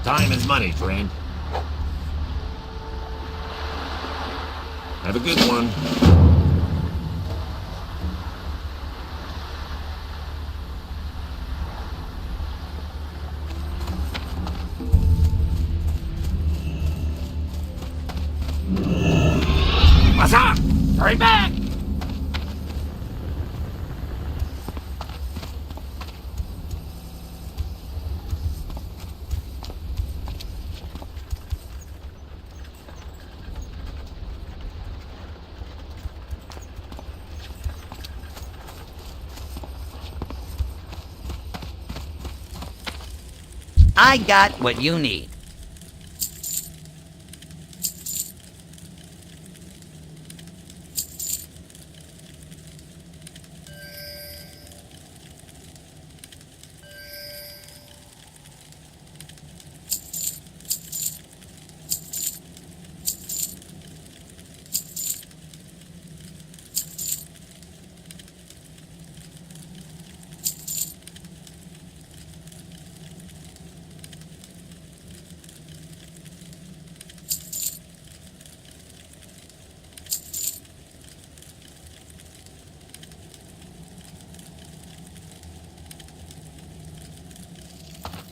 Time is money, friend. Have a good one. What's up? Hurry back! I got what you need.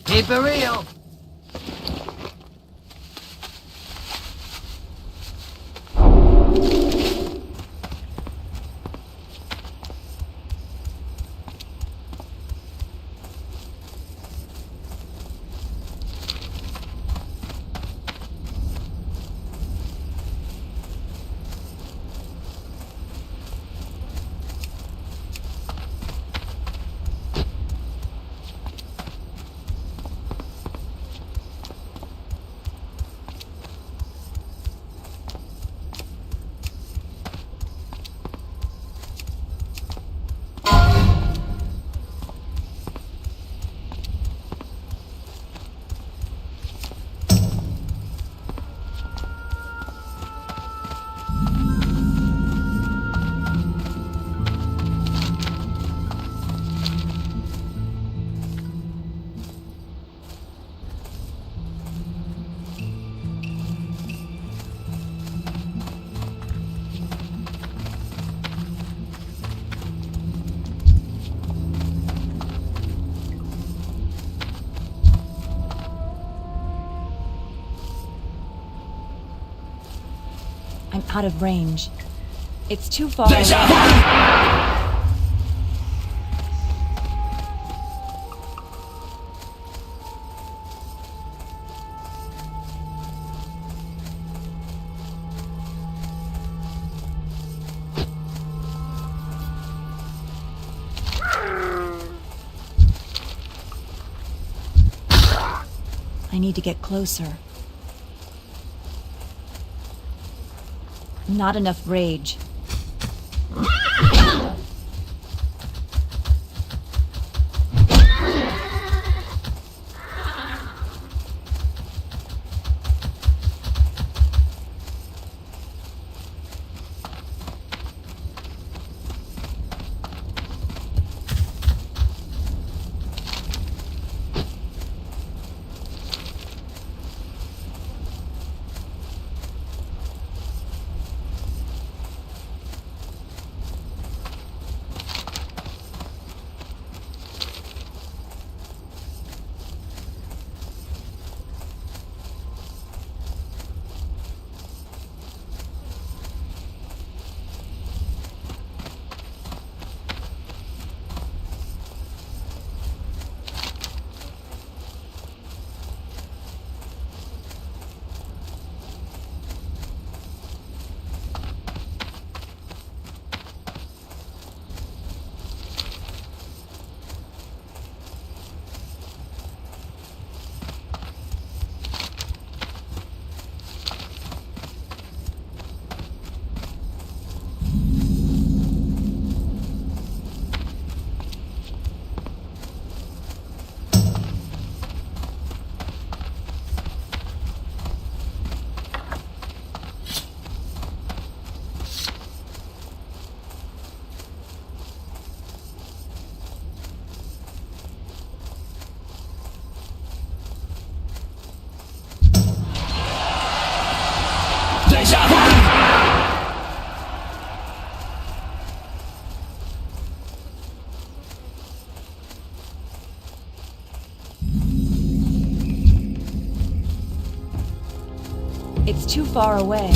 Keep it real. out of range. It's too far away. I need to get closer. Not enough rage. It's too far away.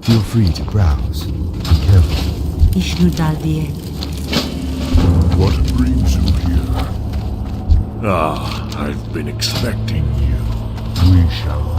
Feel free to browse. Be careful. What brings you here? Ah, I've been expecting you. We shall.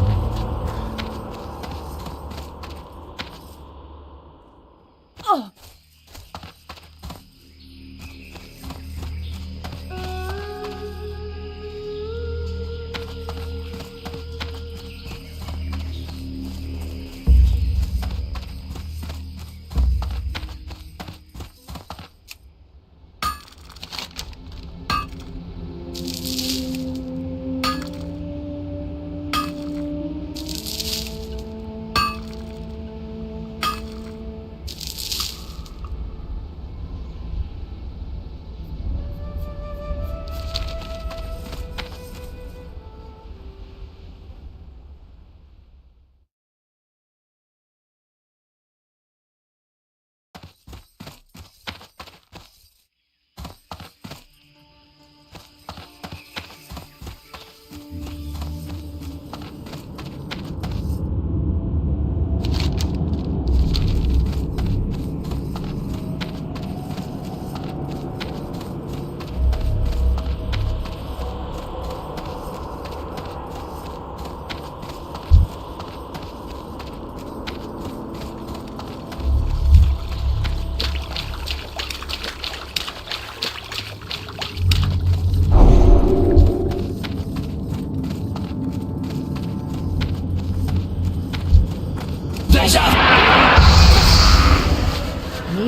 Need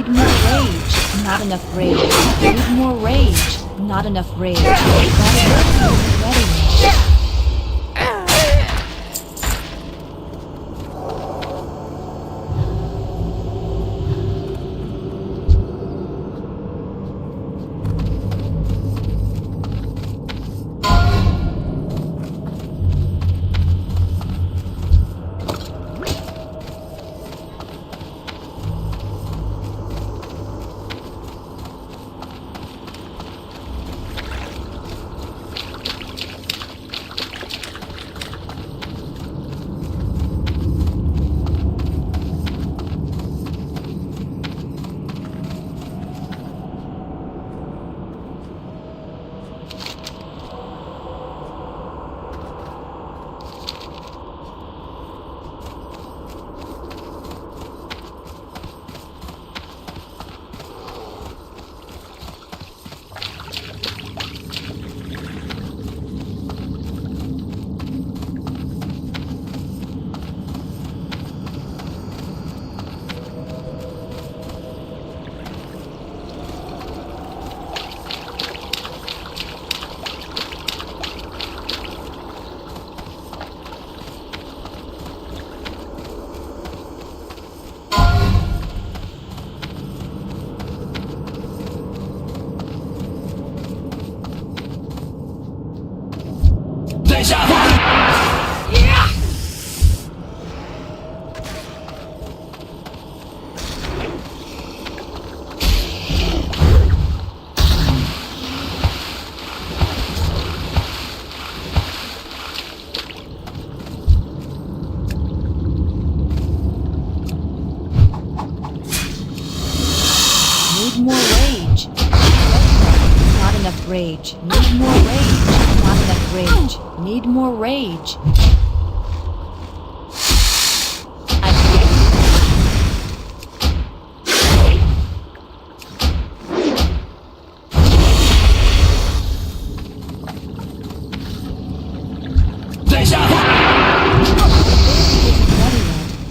more rage. Not enough rage. Need more rage. Not enough rage. Ready. Rage. Need more rage. Not enough rage. Need more rage.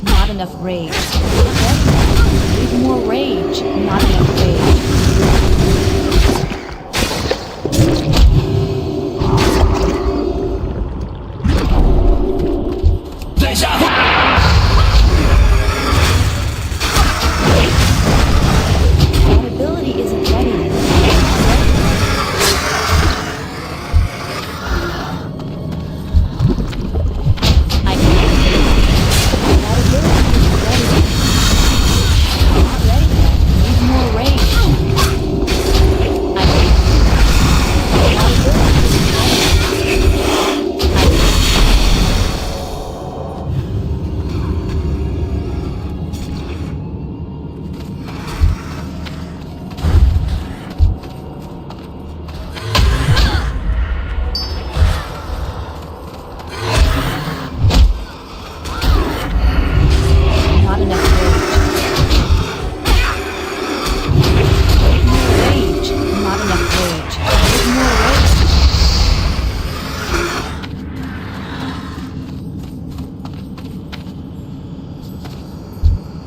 Not enough rage. Need more rage. Not enough rage.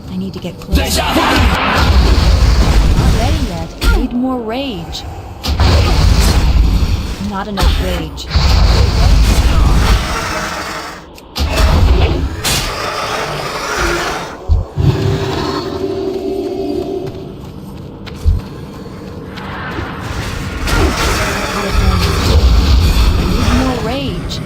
I need to get closer. Not ready yet. Need more rage. Not enough rage. Need more rage.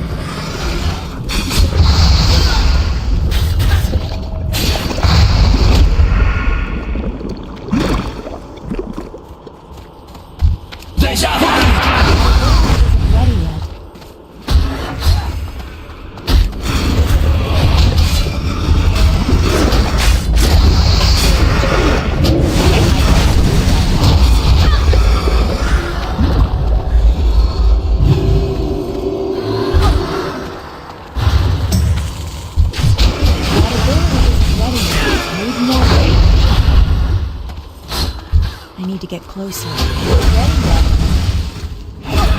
I need to get closer. Ready yet?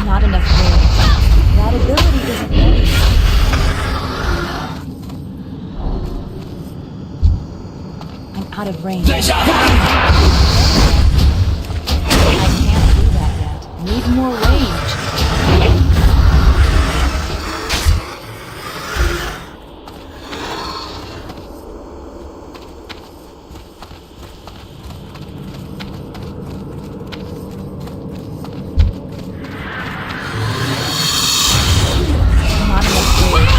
Not enough rage. That ability isn't ready. out of range. I can't do that yet. Need more range. Not enough range.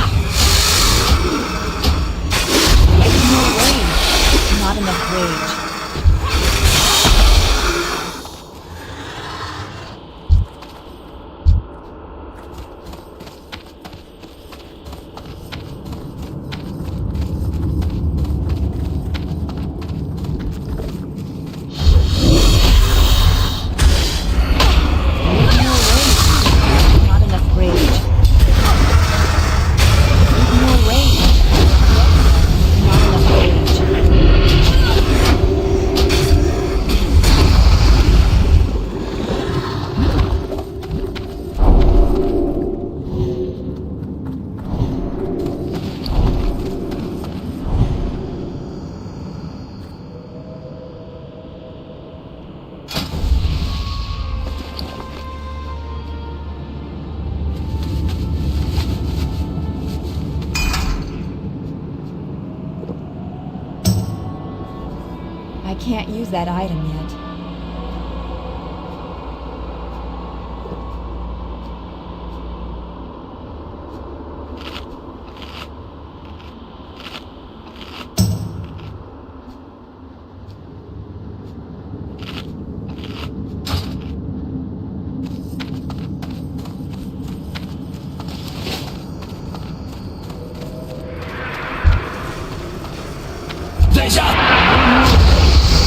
Need more range. Not enough range. Not enough range. Need more range. Not enough range. I can't use that item yet.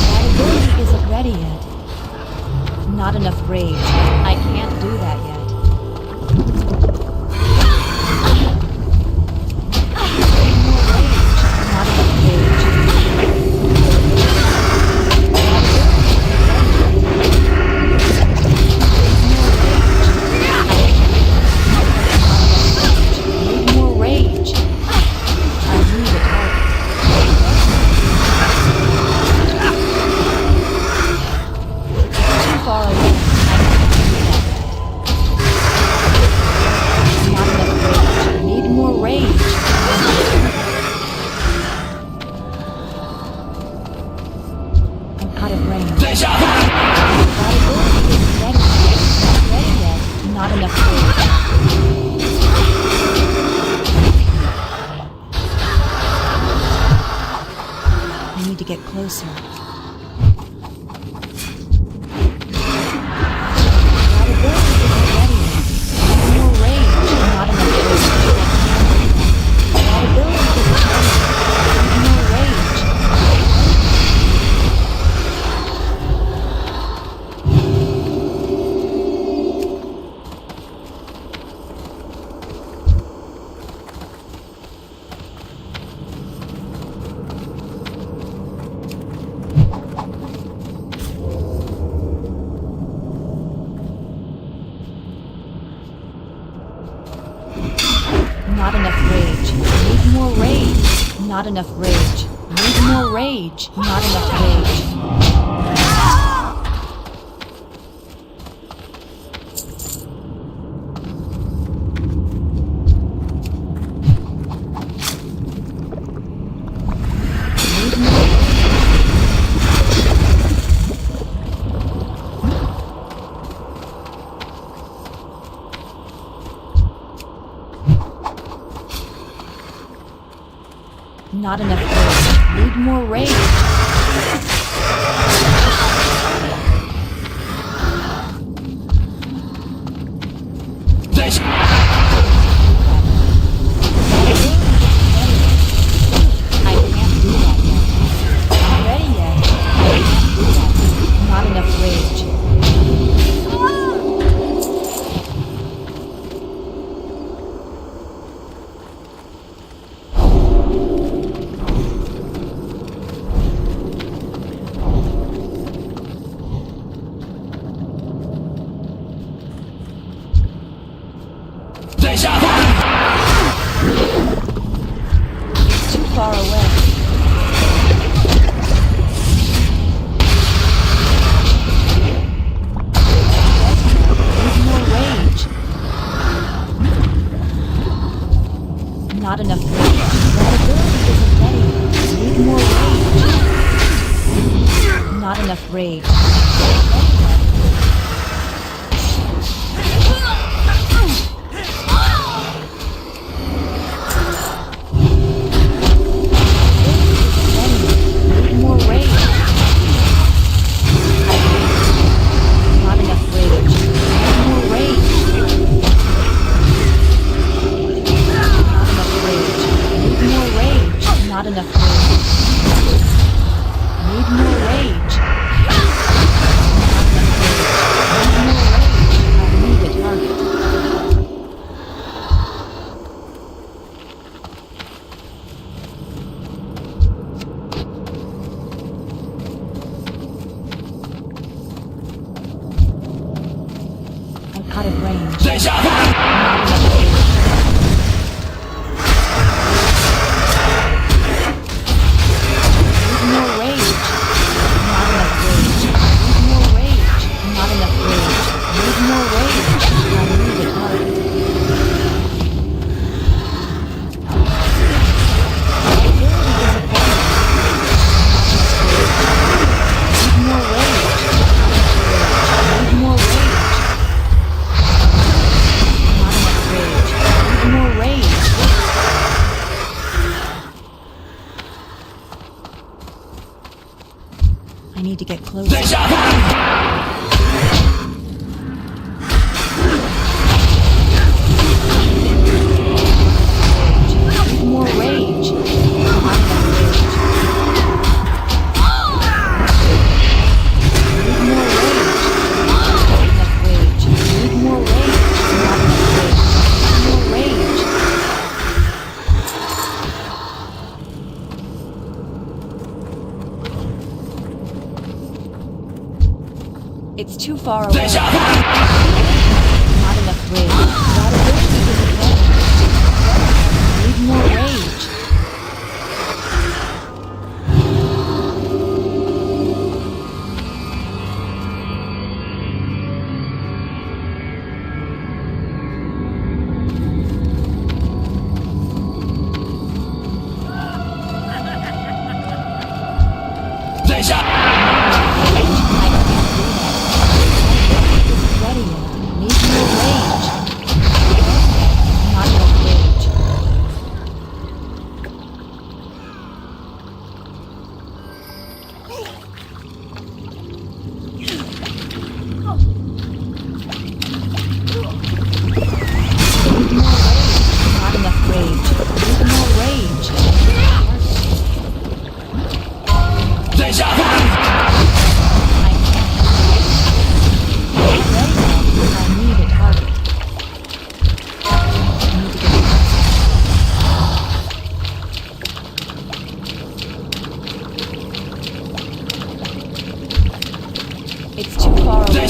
That ability isn't ready yet. Not enough rage. I can't do that yet. Not enough rage. Need more rage. I need a target. Too far away. Not enough range. Need more range. I'm out of range. That ability isn't ready yet. Not ready yet. Not enough range. I need to get closer. That ability isn't ready yet. Need more range. Not enough range. That ability isn't ready yet. Need more range. Not enough rage. Need more rage. Not enough rage. Need more rage. Not enough rage. Need more. Not enough rage. Need more rage. I can't do that yet. Not ready yet. I can't do that. Not enough rage. It's too far away. Not enough rage. That ability isn't ready. Need more rage. Not enough rage. Need more rage. Not enough rage. Need more rage. Not enough rage. Need more rage. Need more rage. I need a target. I'm out of range. Not enough rage. More rage. Not enough rage. Need more rage. Not enough rage. Need more rage. I need a target. My ability isn't ready. Need more rage. Need more rage. Not enough rage. Need more rage. I need to get closer. Need more rage. Not enough rage. Need more rage. Not enough rage. Need more rage. Not enough rage. Need more rage. It's too far away. Not enough rage. That ability isn't ready. Need more rage. Ready yet. Need more rage. Not enough rage. Need more rage. Not enough rage. Need more rage. I need a target. I need to get closer. It's too far away.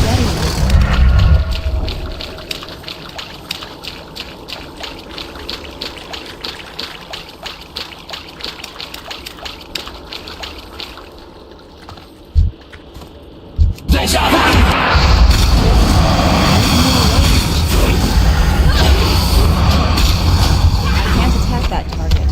Ready. I can't attack that target.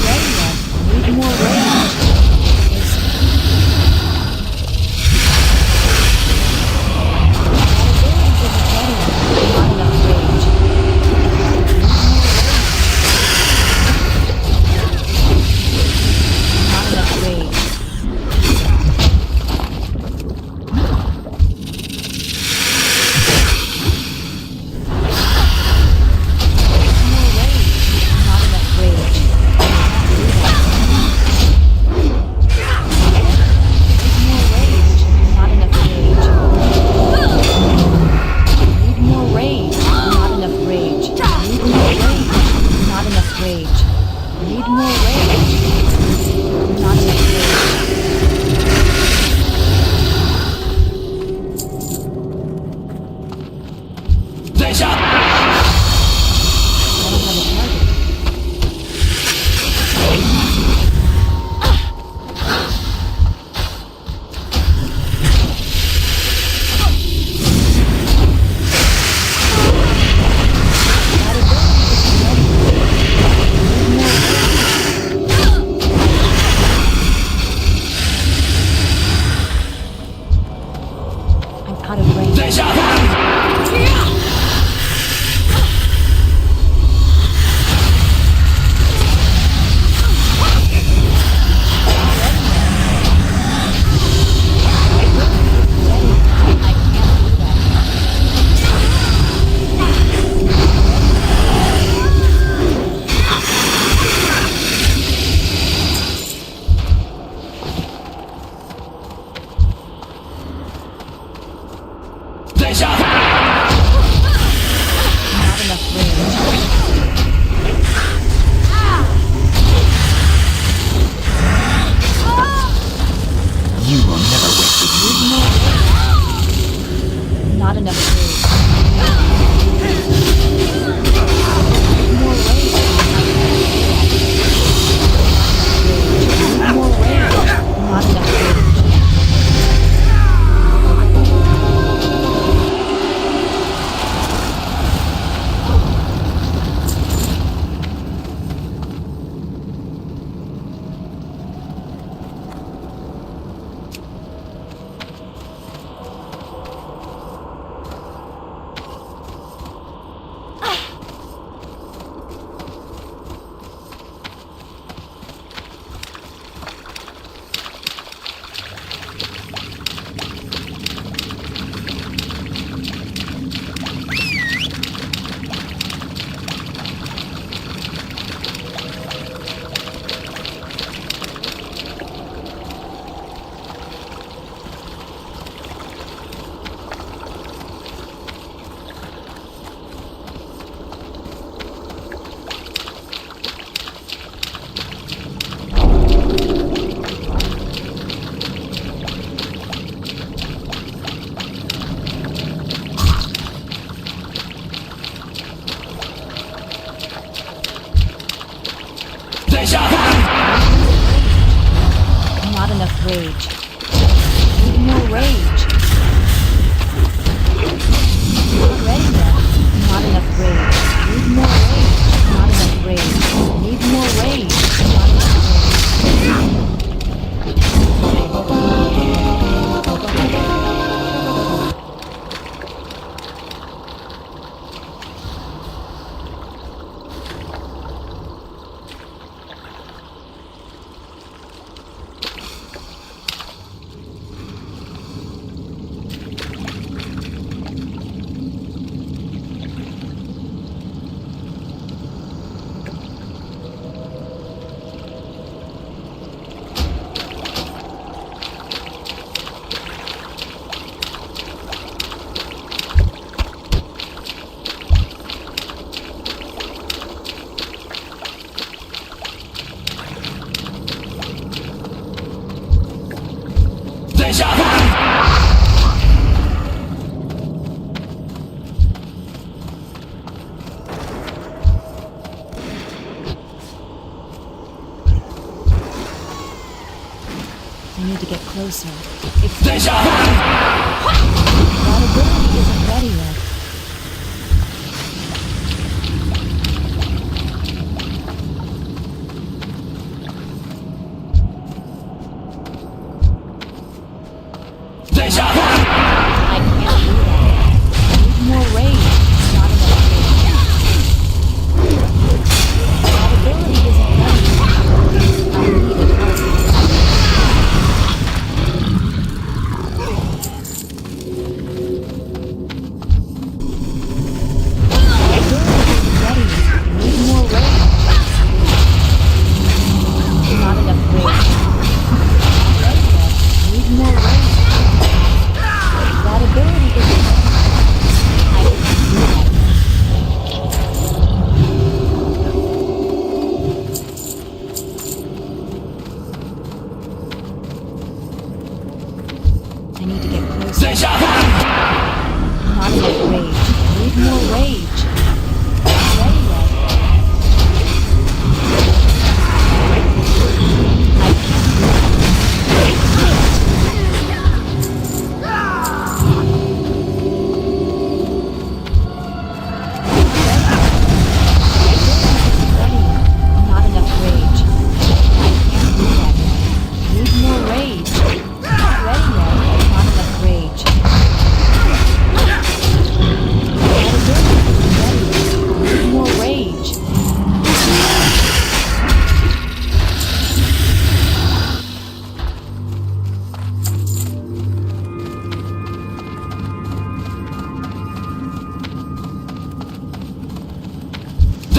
ready yet. Need more rage. Not enough rage. Need more rage. Not ready yet. Not enough rage. Need more rage. Not enough rage. Need more rage. Not enough I need to get closer. That ability isn't ready yet.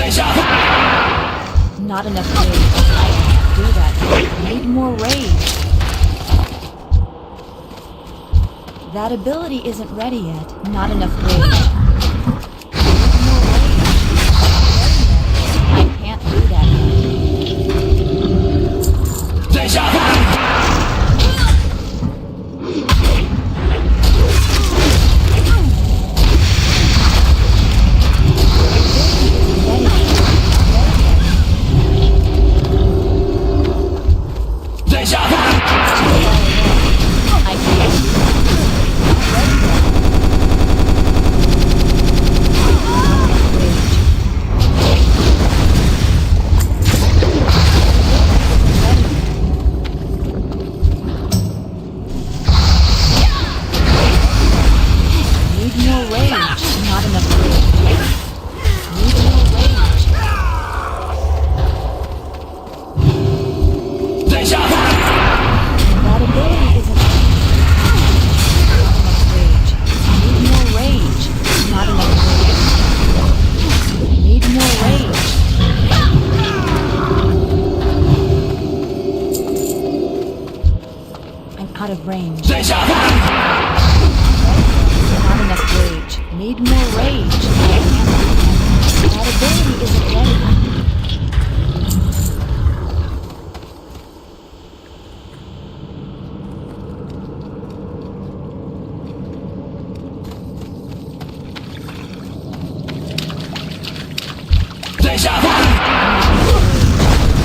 Not enough rage. I can't do that. Need more rage. That ability isn't ready yet. Not enough rage. Need more rage. I can't do that out of range. Not enough rage. Need more rage. That ability isn't ready.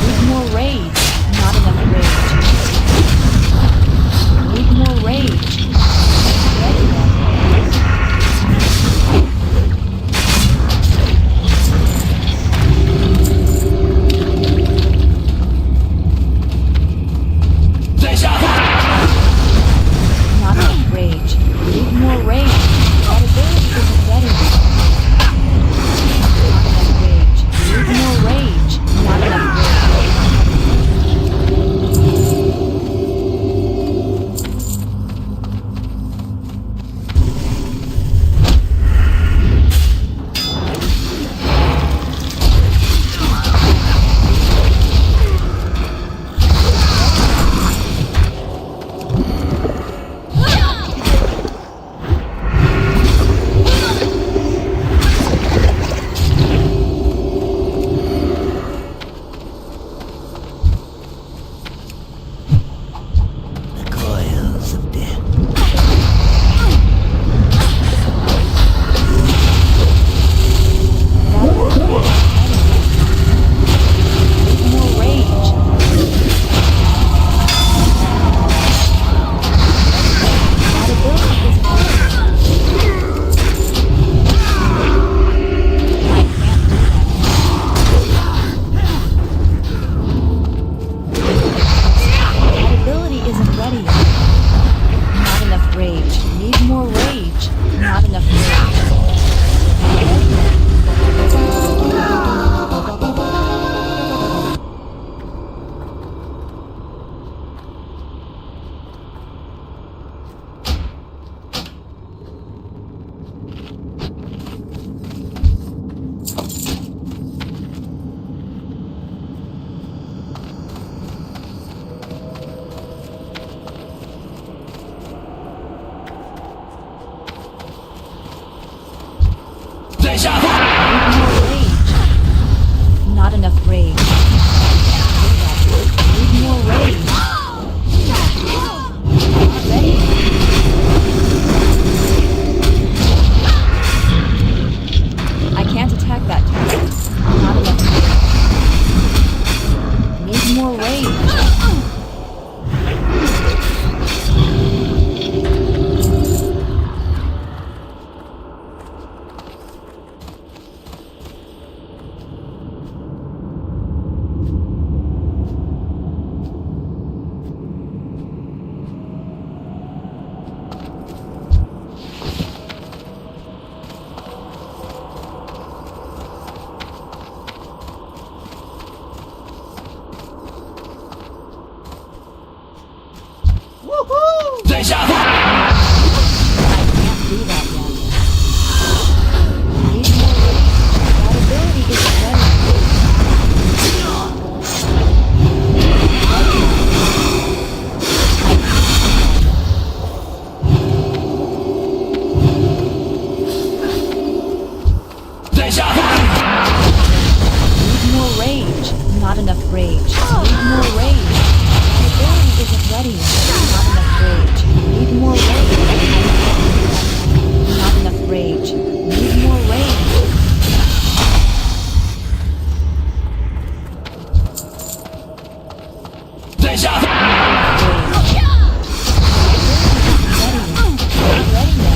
Need more rage. Not enough rage. Need more rage. Not enough rage. Need more rage. That ability isn't ready. Not enough rage. Need more rage. Not enough rage. Not enough rage. Need more rage. Ready? I can't attack that target. Not enough rage. Need more rage. Need more rage. Not enough rage. Need more rage. My ability isn't ready yet. Not enough rage. Need more rage. Not enough rage. Need more rage. That ability isn't ready yet.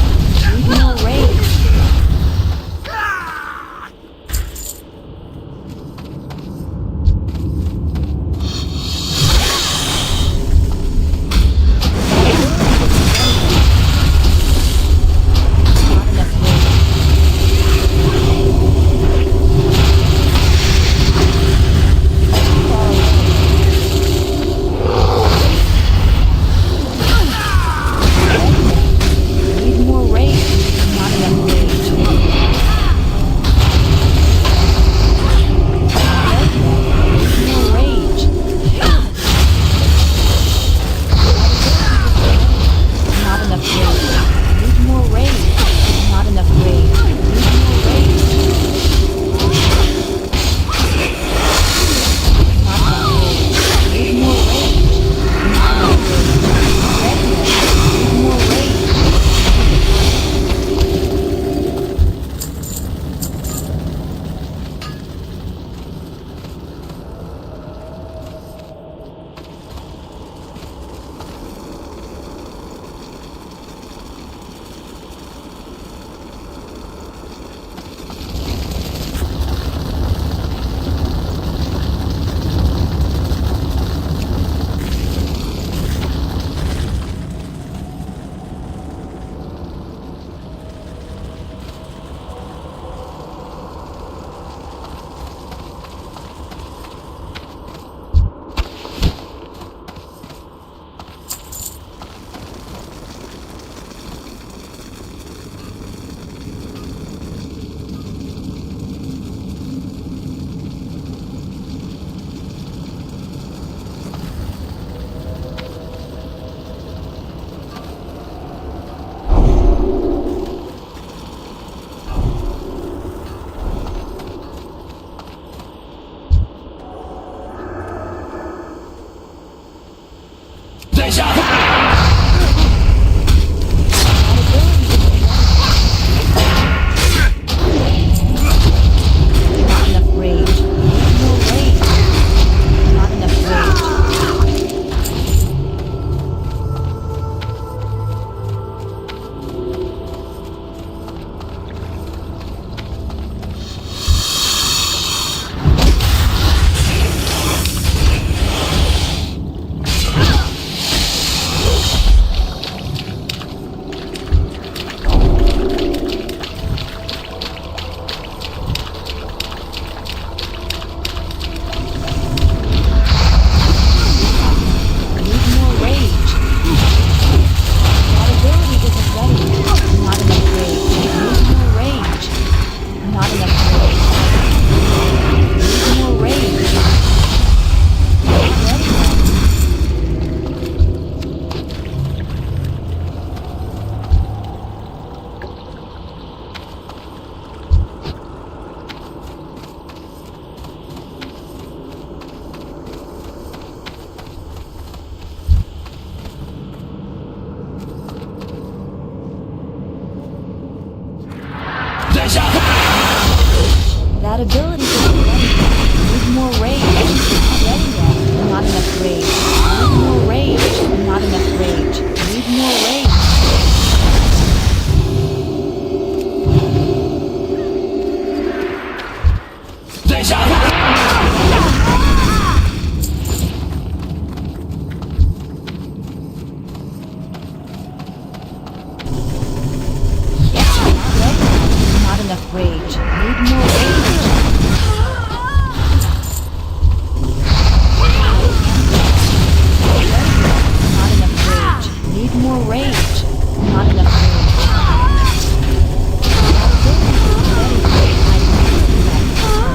Need more rage. Not ready yet. Not enough rage. Need more rage. Not enough rage. Need more rage. Not enough rage. Need more rage. Not enough rage. Need more rage. Not enough rage.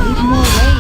Need more rage.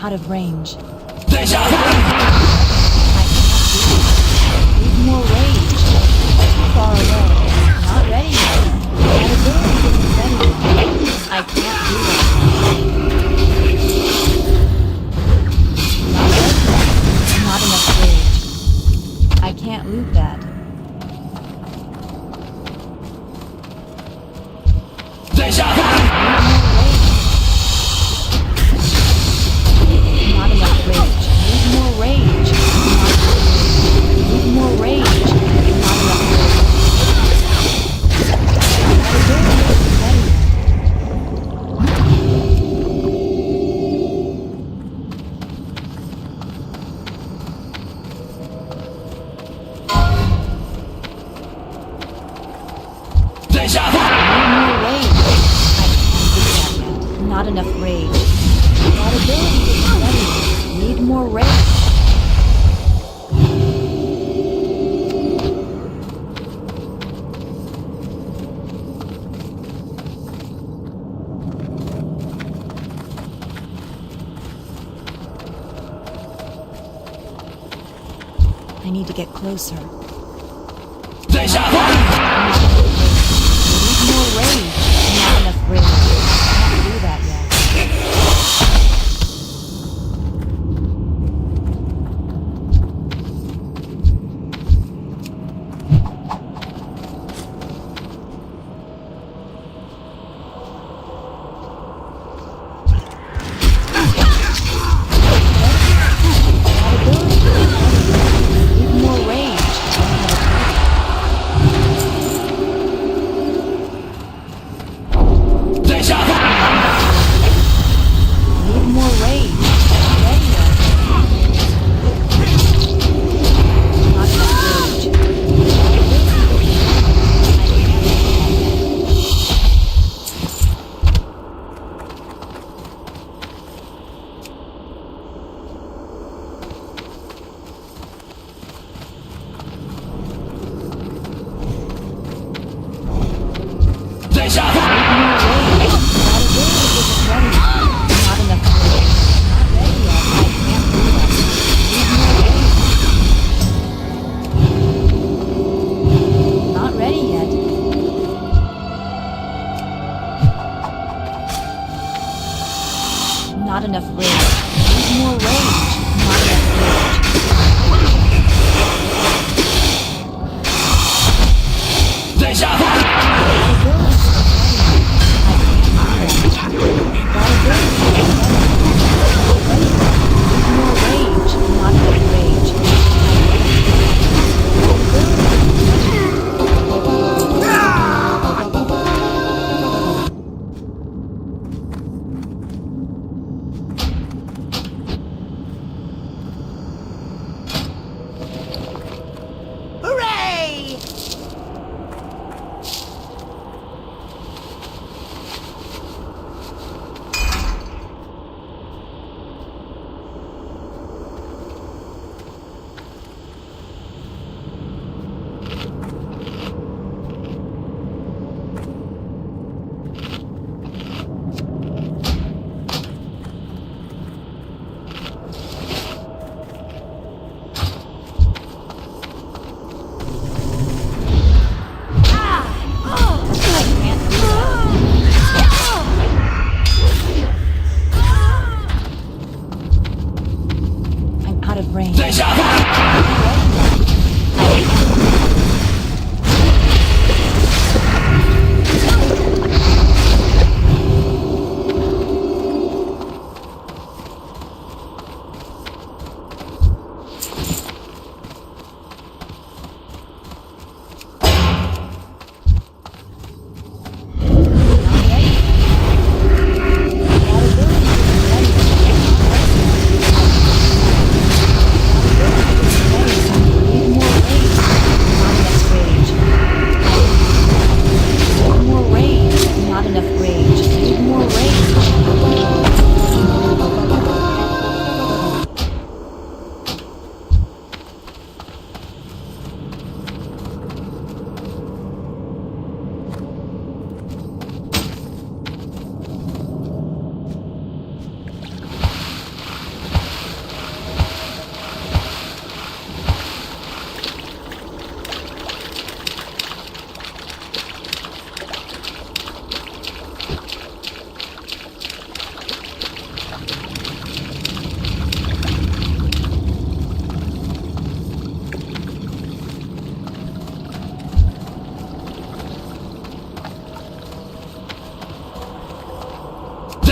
out of range. Deja I can't do it. Need more rage. Too far away. Not ready yet. That ability isn't ready yet. I can't do that. Not ready yet. Not enough rage. I can't loot that. Deja Not enough rage. Need more rage. Need more rage. Not enough rage. That ability isn't ready yet. Deja Need more rage. I can't do that yet. Not enough rage. That ability isn't ready yet. Need more rage. I need to get closer. Deja Need more rage. Not enough rage. Can't do that yet. That ability isn't ready yet. Need more rage. Deja Need more rage. Not ready yet. Not enough rage. Deja That ability isn't ready yet. Not enough rage. Not ready yet. I can't do that. Need more rage. Not ready yet. Not enough rage. Need more rage. Not enough rage. Deja That ability isn't ready yet. I can't do that. That ability isn't ready yet. Need more rage. Not enough rage. Hooray! I can't do that. I'm out of range. Deja That ability isn't ready yet.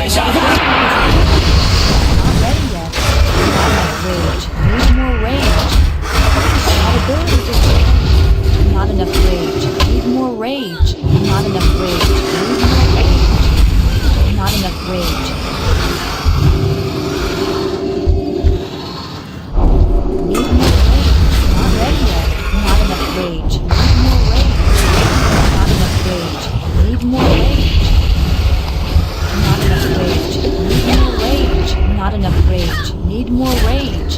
Not ready yet. Not enough rage. Need more rage. That ability is not enough rage. Need more rage. Not enough rage. Need more rage. Not enough rage. Need more rage. Not ready yet. Not enough rage. Need more rage. Not enough rage. Need more rage. Not enough rage. Need more rage.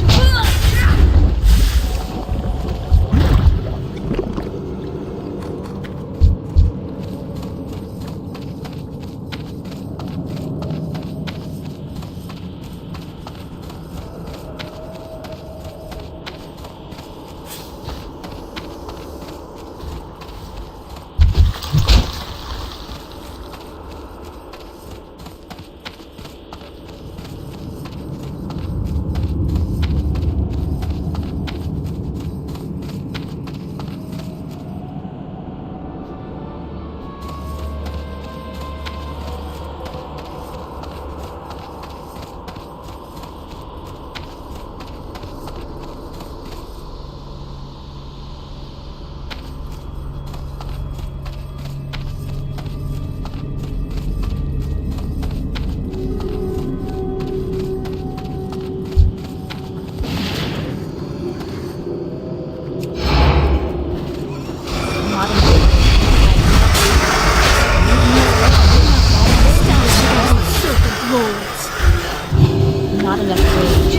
Not enough rage. Need more rage. Not enough rage.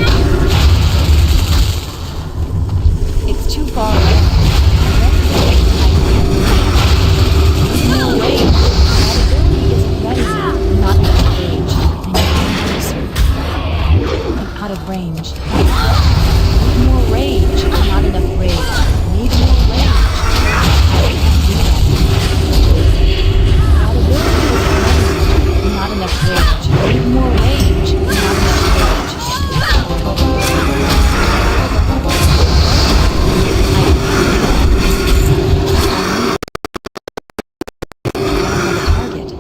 It's too far away. No rage. That ability isn't ready. Not enough rage. I'm out of range. Need more rage. Not enough rage. Need more rage. I can't do that. That ability isn't ready. Not enough rage. Need more rage. Not enough rage. Target.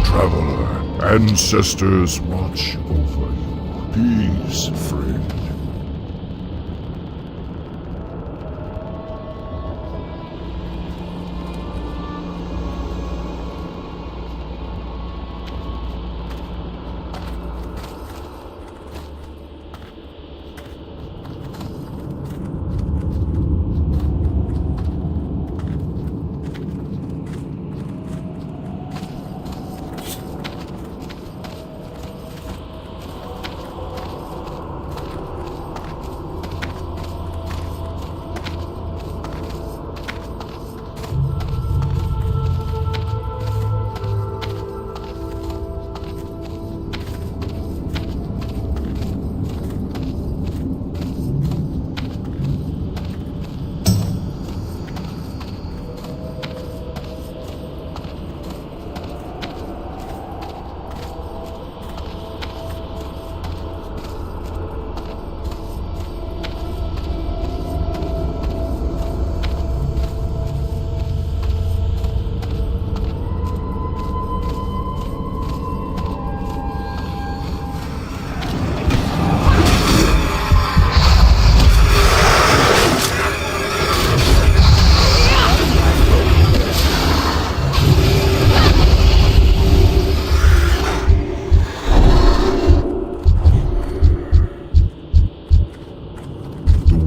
Traveler, ancestors watch over you. Peace, friend.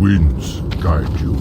Winds guide you.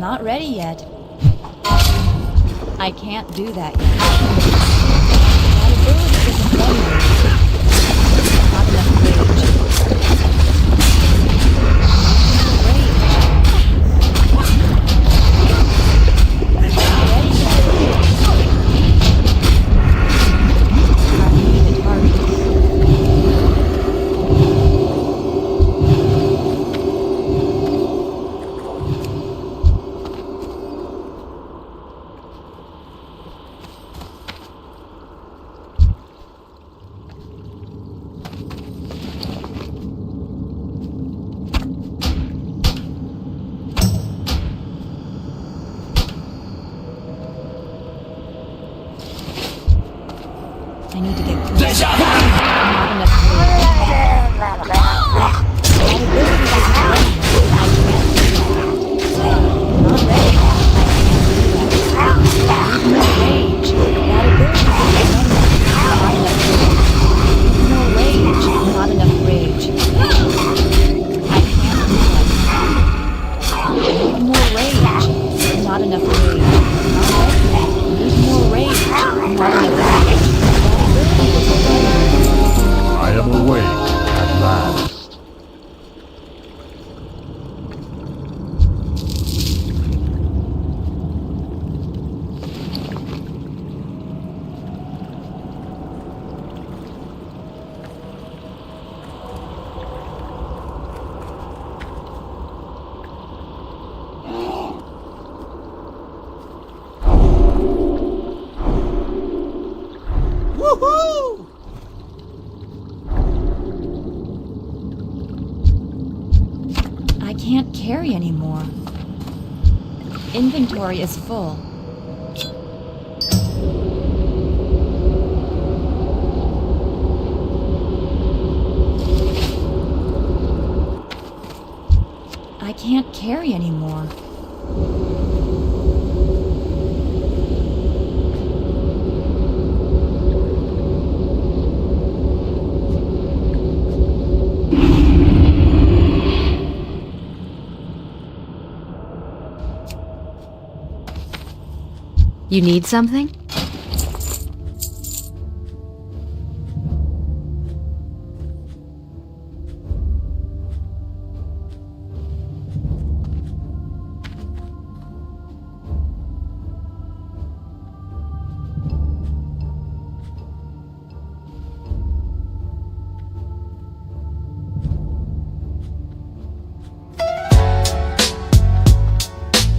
Not ready yet. I can't do that yet. My ability isn't ready yet. Not enough rage. I need to get closer. Deja! Not enough rage. My ability isn't ready yet. I can't do that. Not ready. I can't do that. Need more rage. That ability isn't ready yet. Not enough rage. Not enough rage. I can't do that. Need more rage. Not enough rage. Not ready. Need more rage. Not enough rage. I am awake at last. I can't carry anymore. Inventory is full. I can't carry anymore. You need something?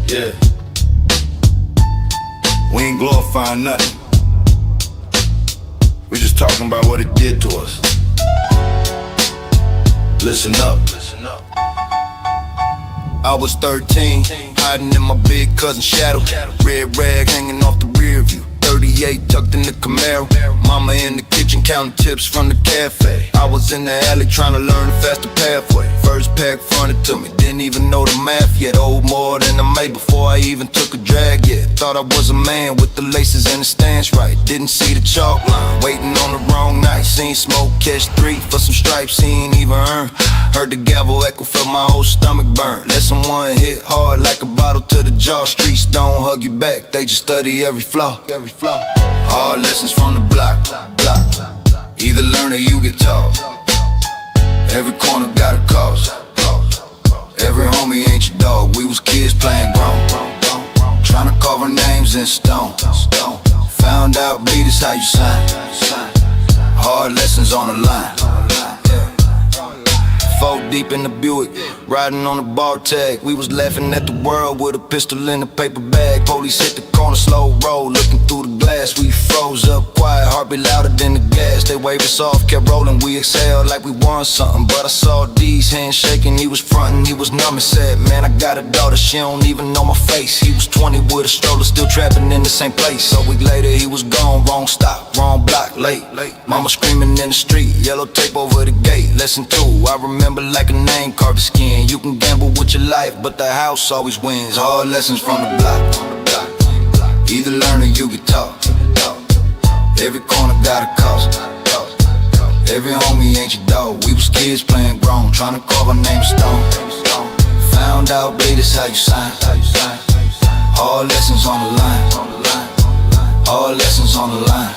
Yeah. We ain't glorifying nothing. We just talking about what it did to us. Listen up. I was 13, hiding in my big cousin's shadow. Red rag hanging off the rear view. 38 tucked in the Camaro. Mama in the kitchen counting tips from the cafe. I was in the alley trying to learn the faster pathway. First pack fronted to me, didn't even know the math yet. Owed more than I made before I even took a drag yet. Thought I was a man with the laces and the stance right. Didn't see the chalk line, waiting on the wrong night. Seen smoke catch 3 for some stripes he ain't even earned. Heard the gavel echo, felt my whole stomach burn. Let someone hit hard like a bottle to the jaw. Streets don't hug you back, they just study every flaw. Hard lessons from the block. Either learn or you get taught. Every corner got a cause. Every homie ain't your dog. We was kids playing grown. Tryna carve our names in stone. Found out bleed is how you sign. Hard lessons on the line. 4 deep in the Buick, riding on the bar tag. We was laughing at the world with a pistol in a paper bag. Police hit the corner, slow roll, looking through the glass. We froze up quiet, heartbeat louder than the gas. They waved us off, kept rolling, we exhaled like we won something. But I saw D's hands shaking, he was frontin', he was numb and said, man, I got a daughter, she don't even know my face. He was 20 with a stroller, still trapping in the same place. A week later he was gone, wrong stop, wrong block, late. Mama screaming in the street, yellow tape over the gate. Lesson 2, I remember like a name, carpet skin. You can gamble with your life, but the house always wins. Hard lessons from the block. Either learn or you get taught. Every corner got a cost. Every homie ain't your dog. We was kids playing grown, tryna carve our name in stone. Found out, babe, this how you sign. All lessons on the line. All lessons on the line.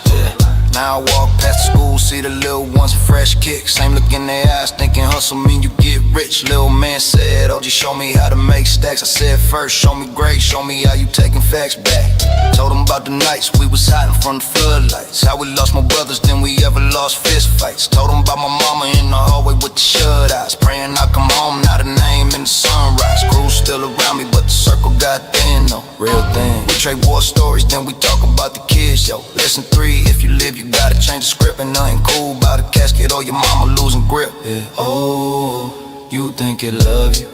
Yeah. Now I walk past the school, see the little ones fresh kicks. Same look in their eyes, thinking hustle mean you get rich. Little man said, OG, show me how to make stacks. I said, first, show me grades, show me how you taking facts back. Told him about the nights we was hiding from the floodlights. How we lost more brothers than we ever lost fist fights. Told him about my mama in the hallway with the shut eyes, praying I come home, not a name in the sunrise. Crew's still around me, but the circle got thin, no real thing. We trade war stories, then we talk about the kids, yo. Lesson 3, if you live, you gotta change the script. And nothing cool about a casket or your mama losing grip. Yeah. Oh, you think it love you,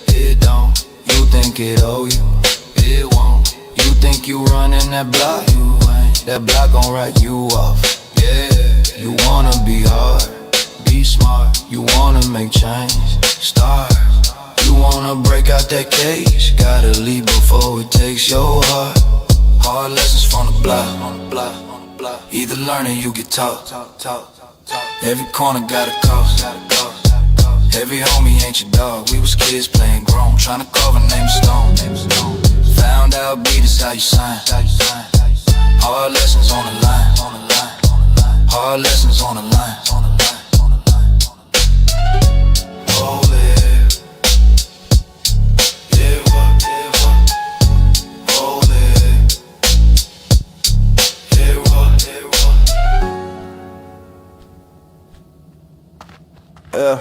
it don't. You think it owe you, it won't. You think you running that block, you ain't. That block gon' write you off. Yeah, you wanna be hard, be smart. You wanna make change, start. You wanna break out that cage, gotta leave before it takes your heart. Hard lessons from the block, either learn or you get taught. Every corner got a cost. Every homie ain't your dog. We was kids playing grown, trying to carve a name stone. Found out beat is how you sign. Hard lessons on the line. Hard lessons on the line. Oh yeah. Yeah, what? Oh yeah. Yeah, what? Yeah.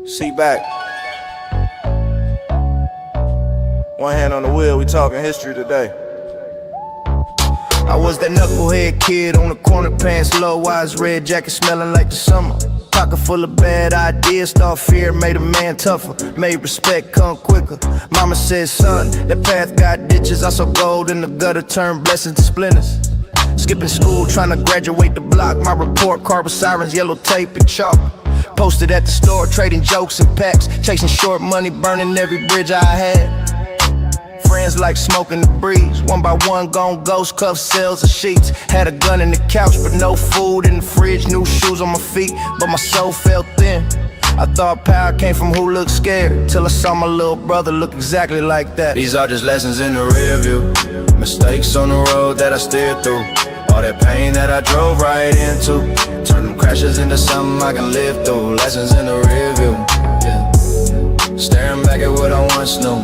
Seat back. One hand on the wheel, we talking history today. I was that knucklehead kid on the corner, pants low, eyes red, jacket smelling like the summer. Pocket full of bad ideas, thought fear made a man tougher, made respect come quicker. Mama said, son, that path got ditches. I saw gold in the gutter, turned blessings to splinters. Skipping school, trying to graduate the block. My report card with sirens, yellow tape and chalk. Posted at the store, trading jokes and packs, chasing short money, burning every bridge I had. Friends like smoking the breeze, one by one gone ghost, cuffs, cells and sheets. Had a gun in the couch, but no food in the fridge. New shoes on my feet, but my soul felt thin. I thought power came from who looked scared, till I saw my little brother look exactly like that. These are just lessons in the rear view, mistakes on the road that I steered through. All that pain that I drove right into, turn them crashes into something I can live through. Lessons in the rear view, yeah. Staring back at what I once knew.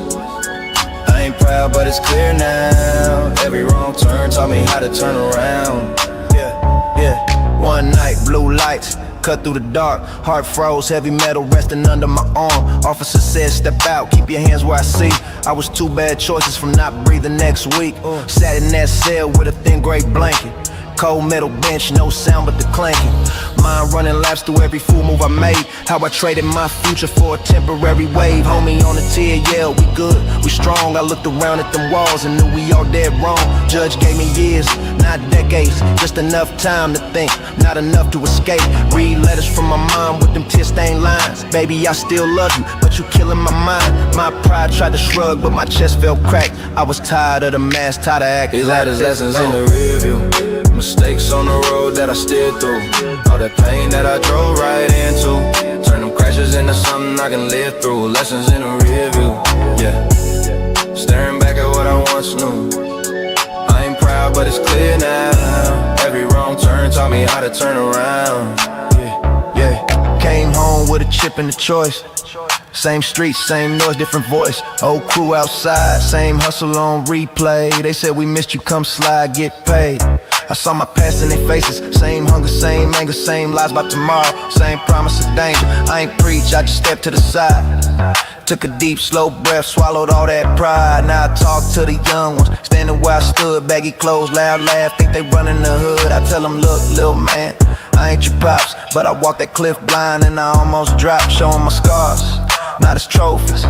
I ain't proud, but it's clear now. Every wrong turn taught me how to turn around. Yeah. One night, blue lights cut through the dark, heart froze, heavy metal resting under my arm. Officer said, step out, keep your hands where I see. I was 2 bad choices from not breathing next week. Sat in that cell with a thin gray blanket, cold metal bench, no sound but the clanking. Mind running laps through every fool move I made. How I traded my future for a temporary wave. Homie on the tier, yeah, we good, we strong. I looked around at them walls and knew we all dead wrong. Judge gave me years, not decades, just enough time to think, not enough to escape. Read letters from my mom with them tear-stained lines. Baby, I still love you, but you killing my mind. My pride tried to shrug, but my chest felt cracked. I was tired of the mask, tired of acting. These are just lessons in the rear view, mistakes on the road that I steered through. All that pain that I drove right into, turn them crashes into something I can live through. Lessons in the rear view, yeah. Staring back at what I once knew. I ain't proud, but it's clear now. Every wrong turn taught me how to turn around. Yeah. Came home with a chip in the choice. Same streets, same noise, different voice. Old crew outside, same hustle on replay. They said we missed you, come slide, get paid. I saw my past in their faces, same hunger, same anger, same lies about tomorrow, same promise of danger. I ain't preach, I just stepped to the side. Took a deep, slow breath, swallowed all that pride. Now I talk to the young ones, standing where I stood, baggy clothes, loud laugh, think they running the hood. I tell them, look, little man, I ain't your pops, but I walked that cliff blind and I almost dropped, showing my scars, not as trophies.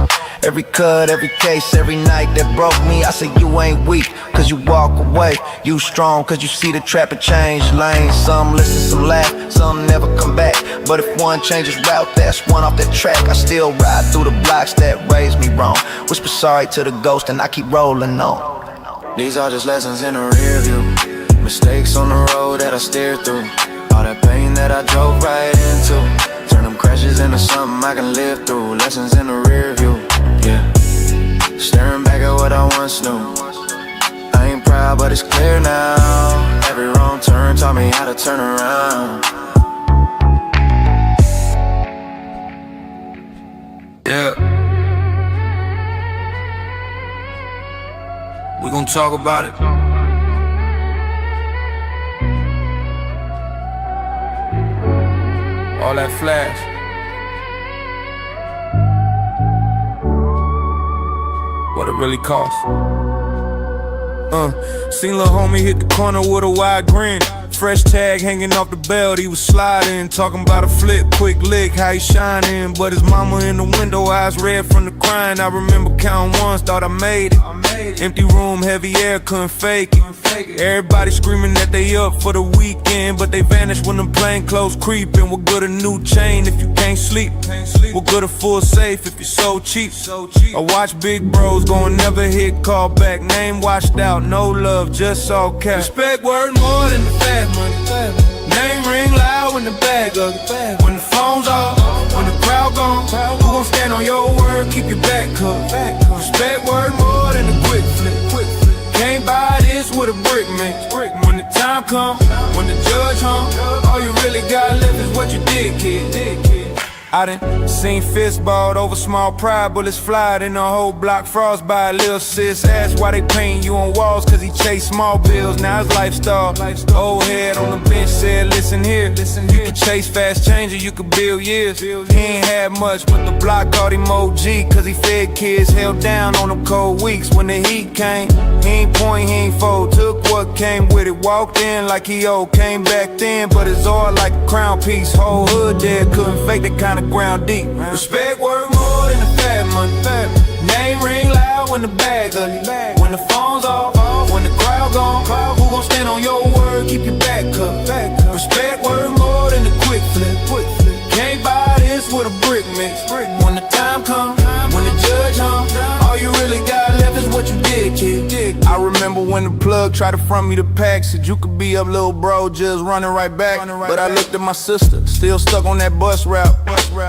Every cut, every case, every night that broke me, I say you ain't weak, cause you walk away. You strong, cause you see the trap and change lanes. Some listen, some laugh, some never come back. But if one changes route, that's one off that track. I still ride through the blocks that raised me wrong. Whisper sorry to the ghost and I keep rolling on. These are just lessons in the rear view, mistakes on the road that I steered through. All that pain that I drove right into, turn them crashes into something I can live through. Lessons in the rear view, yeah. once knew. I ain't proud, but it's clear now. Every wrong turn taught me how to turn around. Yeah. We gon' talk about it. All that flash. What it really cost. Seen lil' homie hit the corner with a wide grin. Fresh tag hanging off the belt, he was sliding. Talking about a flip, quick lick, how he shining. But his mama in the window, eyes red from the crying. I remember counting ones, thought I made it. Empty room, heavy air, couldn't fake it. Everybody screaming that they up for the weekend, but they vanish when them plain clothes creeping. What good a new chain if you can't sleep? What good a full safe if you're so cheap? I watch big bros going never hit call back. Name washed out, no love, just all cash. Respect word more than the fast money. Name ring loud when the bag up. When the phone's off, when the crowd gone, who gon' stand on your word, keep your back up. Respect word more than the quick flip. Can't buy this with a brick, man. When the time come, when the judge hung, all you really got left is what you did, kid. I done seen fists balled over small pride, bullets fly in the whole block, frostbite. Lil' sis asked why they paint you on walls, cause he chased small bills, now his lifestyle. Old head on the bench said, listen here, you can chase fast change or you can build years. He ain't had much, but the block called him OG, cause he fed kids, held down on them cold weeks. When the heat came, he ain't point, he ain't fold, took what came with it, walked in like he old, came back then, but it's all like a crown piece. Whole hood there couldn't fake that kind of ground deep. Respect worth more than the fat money. Name ring loud when the bag ugly. When the phone's off, when the crowd gone, who gon' stand on your word, keep your back up. Respect worth more than the quick flip. Can't buy this with a brick mix. When the time come, when the judge hung, all you really got left is what you did, kid. I remember when the plug tried to front me the pack, said you could be up, little bro, just running right back. But I looked at my sister, still stuck on that bus route.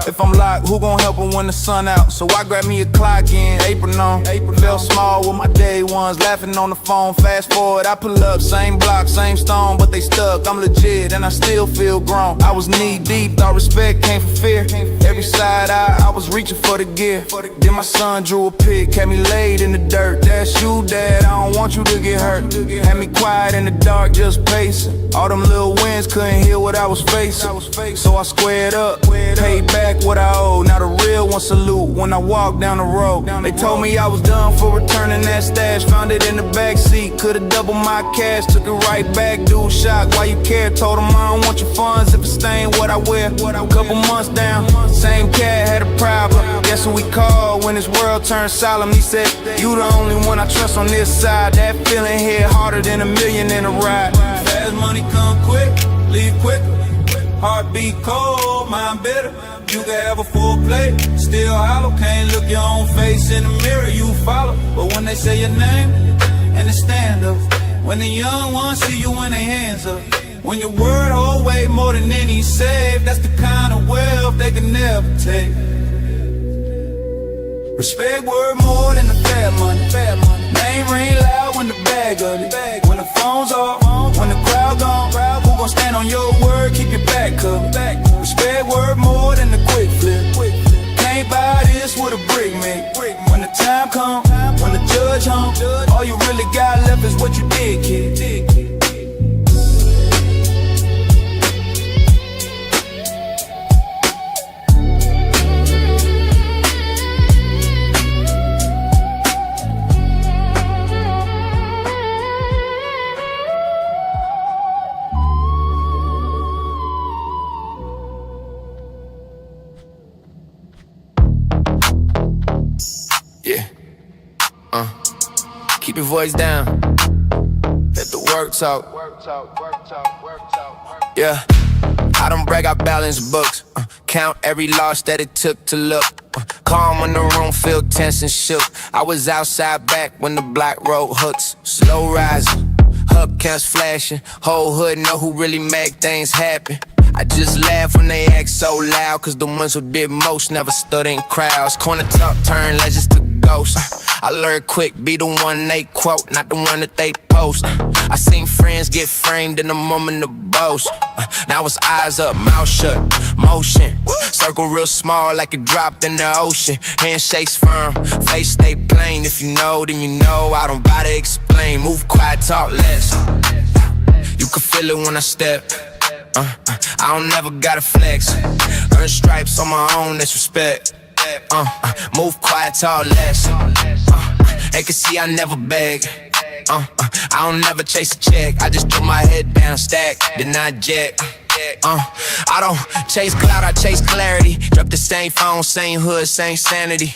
If I'm locked, who gon' help her when the sun out? So I grabbed me a clock in, apron on. Felt small with my day ones, laughing on the phone. Fast forward, I pull up, same block, same stone, but they stuck. I'm legit and I still feel grown. I was knee deep, thought respect came from fear. Every side I was reaching for the gear. Then my son drew a pic, had me laid in the dirt. That's you, Dad, I don't want you to get hurt. Had me quiet in the dark, just pacing. All them little winds couldn't hear what I was facing. So I squared up, paid back what I owed. Now the real one salute when I walk down the road. They told me I was done for returning that stash. Found it in the backseat, could've doubled my cash. Took it right back, dude shocked, why you care? Told him I don't want your funds if it stain what I wear. Couple months down, same cat had a problem. Guess who we called when this world turned solemn? He said, you the only one I trust on this side. That feeling hit harder than a million in a ride. Fast money come quick, leave quick. Heartbeat cold, mind bitter. You can have a full plate, still hollow. Can't look your own face in the mirror, you follow. But when they say your name, and they stand up. When the young ones see you when they hands up. When your word hold weight more than any save. That's the kind of wealth they can never take. Respect word more than the fat money. Name ring loud when the bag ugly. When the phone's off, when the crowd gone, who gon' stand on your word, keep your back up. Respect word more than the quick flip. Can't buy this with a brick, man. When the time come, when the judge hung, all you really got left is what you did, kid. Keep your voice down. Let the work talk. Yeah, I don't brag, I balance books. Count every loss that it took to look. Calm when the room feel tense and shook. I was outside back when the block road hooks. Slow rising, hubcaps flashing. Whole hood know who really make things happen. I just laugh when they act so loud, cause the ones who did most never stood in crowds. Corner top turn legends to go. ghost. I learned quick, be the one they quote, not the one that they post. I seen friends get framed in a moment of boast. Now it's eyes up, mouth shut, motion. Circle real small like it dropped in the ocean. Handshakes firm, face stay plain. If you know, then you know. I don't bother explain. Move quiet, talk less. You can feel it when I step. I don't never gotta flex. Earn stripes on my own, that's respect. Move quiet, talk less. They can see I never beg. I don't never chase a check. I just throw my head down, stack, then I jet. I don't chase clout, I chase clarity. Drop the same phone, same hood, same sanity.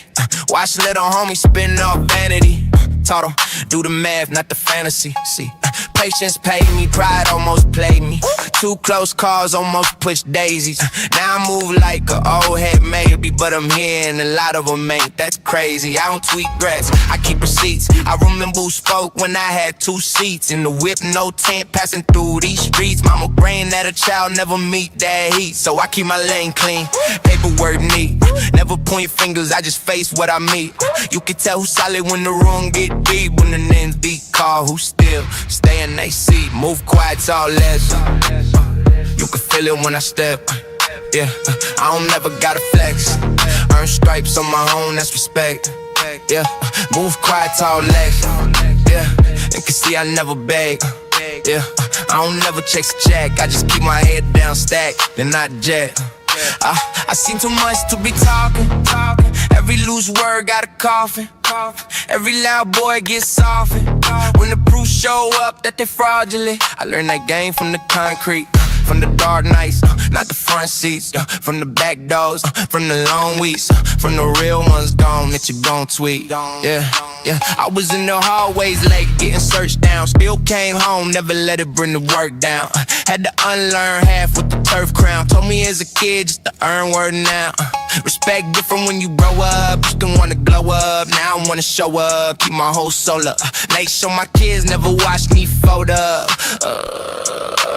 Watch little homie spin off vanity. Taught him, do the math, not the fantasy. See, patience paid me, pride almost played me. Too close calls, almost pushed daisies. Now I move like an old head maybe, but I'm here and a lot of them ain't. That's crazy, I don't tweet threats, I keep receipts. I remember who spoke when I had 2 seats. In the whip, no tent, passing through these streets. Mama praying that a child never meet that heat. So I keep my lane clean, paperwork neat. Never point fingers, I just face what I meet. You can tell who's solid when the room get deep. When the names be called, who still stay in they seat. Move quiet, talk less. You can feel it when I step. Yeah, I don't never gotta flex. Earn stripes on my own, that's respect. Yeah, move quiet, talk less. Yeah, and can see I never beg. Yeah, I don't never chase a check. I just keep my head down, stack, then I jet. I seen too much to be talking. Every loose word got a coffin. Every loud boy gets softened. When the proof show up that they fraudulent. I learned that game from the concrete. From the dark nights, not the front seats. From the back doors, from the long weeks. From the real ones gone that you gon' tweet. Yeah. I was in the hallways late, getting searched down. Still came home, never let it bring the work down. Had to unlearn half with the turf crown. Told me as a kid just to earn word now. Respect different when you grow up. Used to wanna glow up, now I wanna show up. Keep my whole soul up. Make sure my kids never watch me fold up.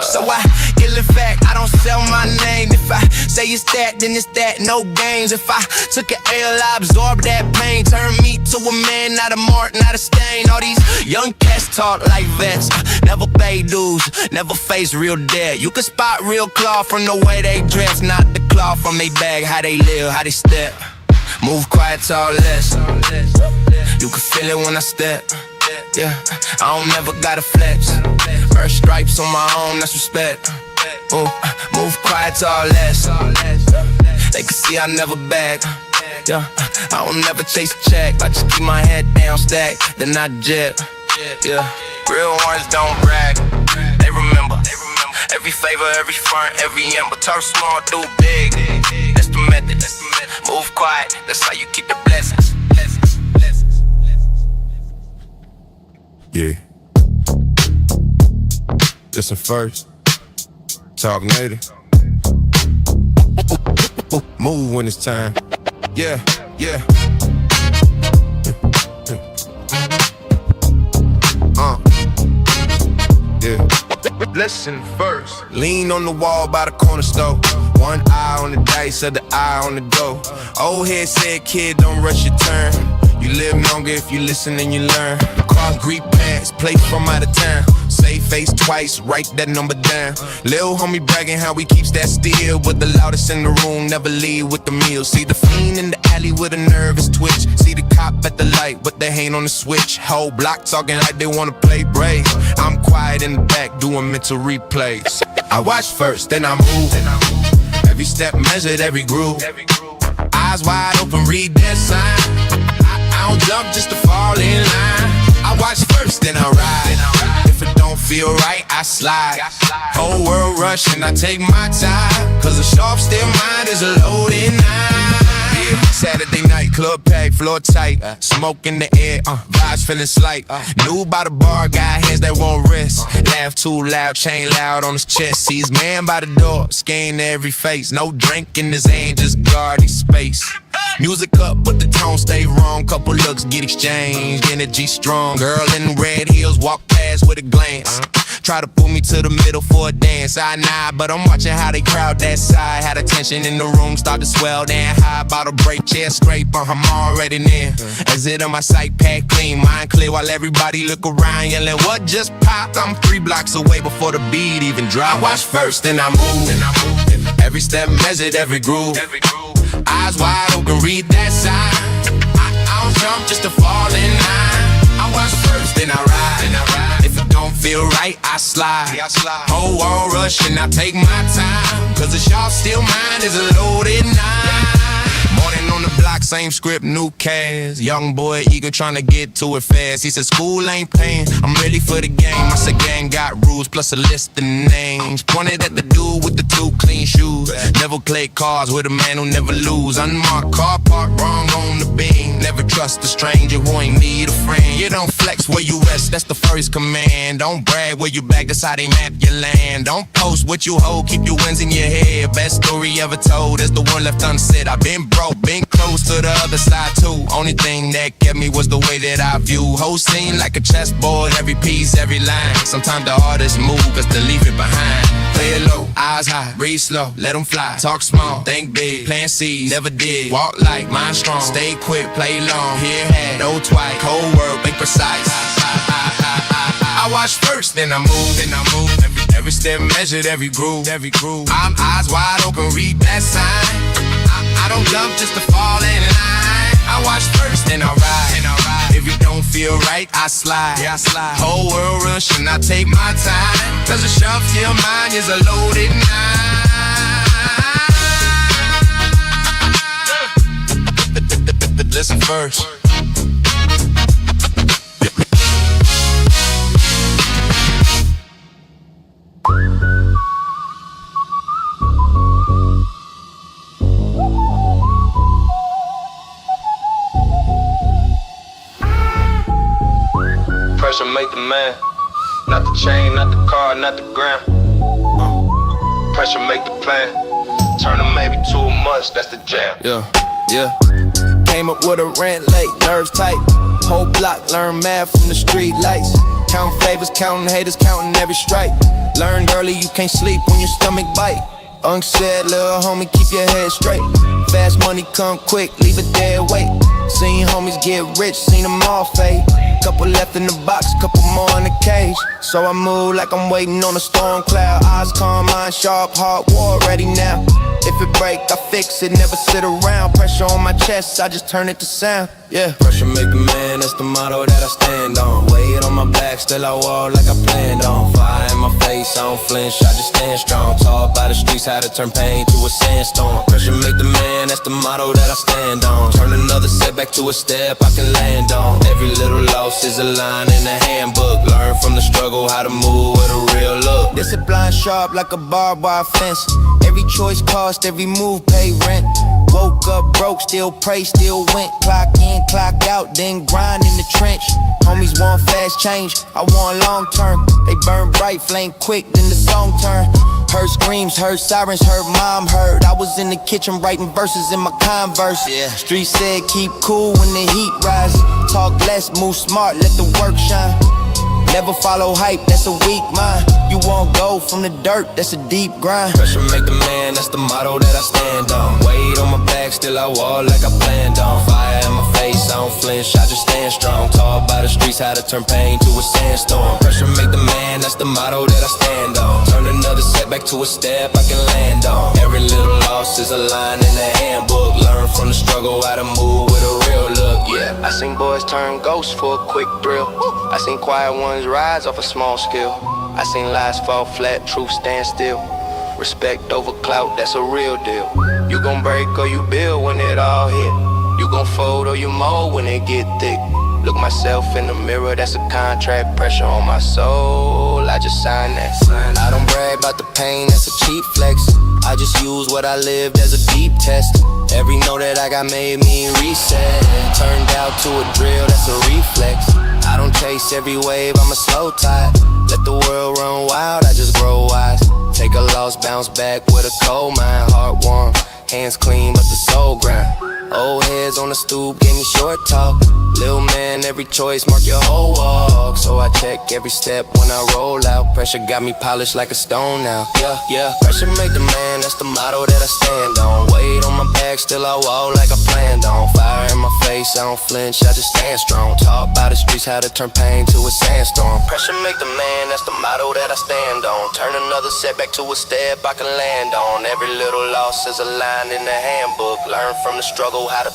So I ill in fact, I don't sell my name. If I say it's that, then it's that, no games. If I took an L, I absorb that pain. Turn me to a man, not a mark, not a stain. All these young cats talk like vets. Never pay dues, never face real debt. You can spot real cloth from the way they dress, not the cloth from they bag, how they live, how they step. Move quiet, talk less. You can feel it when I step. Yeah, I don't never gotta flex. Earn stripes on my own, that's respect. Move quiet, talk less. They can see I never beg. Yeah, I don't never chase a check. I just keep my head down, stack, then I jet. Yeah, real ones don't brag. They remember every favor, every front, every end. But talk small, do big. That's the method. Move quiet, that's how you keep the blessings. Yeah. Listen first. Talk native. Move when it's time. Yeah. Yeah. Listen first. Lean on the wall by the corner store. One eye on the dice, other eye on the door. Old head said, kid, don't rush your turn. You live longer if you listen and you learn. Cross Greek pants, place from out of town. Say face twice, write that number down. Lil' homie bragging how he keeps that steel. But the loudest in the room never leave with the meal. See the fiend in the alley with a nervous twitch. See the cop at the light, but they ain't on the switch. Whole block talking like they wanna play brave. I'm quiet in the back doing mental replays. I watch first, then I move. Every step measured, every groove. Eyes wide open, read that sign. I don't jump just to fall in line. I watch first, then I ride. If it don't feel right, I slide. Whole world rushing, I take my time. Cause a sharp still mind is a loaded nine. Yeah, Saturday night, club packed, floor tight. Smoke in the air, vibes feeling slight. New by the bar, got hands that won't rest. Laugh too loud, chain loud on his chest. Sees man by the door, scan every face. No drink in his hand, just guard his space. Music up, but the tone stay wrong. Couple looks get exchanged, energy strong. Girl in red heels walk past with a glance. Try to pull me to the middle for a dance. I nod, but I'm watching how they crowd that side. Had a tension in the room, start to swell. Then high about to break, chair scrape. I'm already near. Exit on my sight, pack clean, mind clear. While everybody look around, yelling, what just popped? I'm 3 blocks away before the beat even drop. I watch first, then I move. Every step measured, every groove. Eyes wide open, read that sign. I don't jump just to fall in line. I watch first, then I ride. If it don't feel right, I slide. Whole world rush and I take my time. Cause the shot still mine is a loaded 9. Morning on the block, same script, new cast. Young boy eager tryna get to it fast. He said school ain't paying, I'm ready for the game. I said gang got rules plus a list of names. Pointed at the dude with the 2 clean shoes. Never play cards with a man who never lose. Unmarked car parked wrong on the beam. Never trust a stranger who ain't need a friend. You don't flex where you rest, that's the first command. Don't brag where you back, that's how they map your land. Don't post what you hold, keep your wins in your head. Best story ever told is the one left unsaid. I've been broke, been close to the other side too. Only thing that kept me was the way that I view. Whole scene like a chessboard, every piece, every line. Sometimes the hardest move is to leave it behind. Play it low, eyes high, breathe slow, let them fly. Talk small, think big, plant seeds, never did. Walk like mind strong, stay quick, play long. Here had, no twice, cold word, be precise. I watch first, then I move. Every step measured, every groove. I'm eyes wide open, read that sign. I don't jump just to fall in line. I watch first, then I ride. If it don't feel right, I slide. Whole world rush and I take my time. Cause the sharp still mine is a loaded 9. Listen first. Pressure make the man. Not the chain, not the car, not the gram. Pressure make the plan. Turn a maybe to a must, that's the jam. Yeah. Came up with a rant late, nerves tight. Whole block, learn math from the street lights. Count favors, counting haters, counting every strike. Learned early you can't sleep when your stomach bite. Unsaid, little homie, keep your head straight. Fast money come quick, leave it dead weight. Seen homies get rich, seen them all fade. Couple left in the box, couple more in the cage. So I move like I'm waiting on a storm cloud. Eyes calm, mind sharp, heart war ready now. If it break, I fix it, never sit around. Pressure on my chest, I just turn it to sound. Yeah. Pressure make the man, that's the motto that I stand on. Weight on my back, still I walk like I planned on. Fire in my face, I don't flinch, I just stand strong. Taught by the streets how to turn pain to a sandstorm. Pressure make the man, that's the motto that I stand on. Turn another setback to a step I can land on. Every little loss is a line in the handbook. Learn from the struggle how to move with a real look. Discipline sharp like a barbed wire fence. Every choice cost, every move pay rent. Woke up broke, still pray, still went. Clock in, clock out, then grind in the trench. Homies want fast change, I want long term. They burn bright, flame quick, then the song turn. Heard screams, heard sirens, heard mom heard. I was in the kitchen writing verses in my Converse. Street said keep cool when the heat rises. Talk less, move smart, let the work shine. Never follow hype, that's a weak mind. You won't go from the dirt, that's a deep grind. Pressure make the man, that's the motto that I stand on. Weight on my back, still I walk like I planned on. Fire in my face, I don't flinch, I just stand strong. Taught by the streets how to turn pain to a sandstorm. Pressure make the man, that's the motto that I stand on. Turn another setback to a step I can land on. Every little loss is a line in the handbook. Learn from the struggle how to move with a real look. Yeah, I seen boys turn ghosts for a quick thrill. I seen quiet ones rise off a small skill. I seen lies fall flat, truth stand still. Respect over clout, that's a real deal. You gon' break or you build when it all hit. You gon' fold or you mold when it get thick. Look myself in the mirror, that's a contract. Pressure on my soul, I just signed that. I don't brag about the pain, that's a cheap flex. I just use what I lived as a deep test. Every note that I got made me reset. Turned out to a drill, that's a reflex. I don't chase every wave, I'm a slow tide. Let the world run wild, I just grow wise. Take a loss, bounce back with a cold mind. Heart warm, hands clean, but the soul grind. Old heads on the stoop gave me short talk. Little man, every choice mark your whole walk. So I check every step when I roll out. Pressure got me polished like a stone now. Yeah, pressure make the man, that's the motto that I stand on. Weight on my back, still I walk like I planned on. Fire in my face, I don't flinch, I just stand strong. Taught by the streets how to turn pain to a sandstorm. Pressure make the man, that's the motto that I stand on. Turn another setback to a step I can land on. Every little loss is a line in the handbook. Learn from the struggle how to...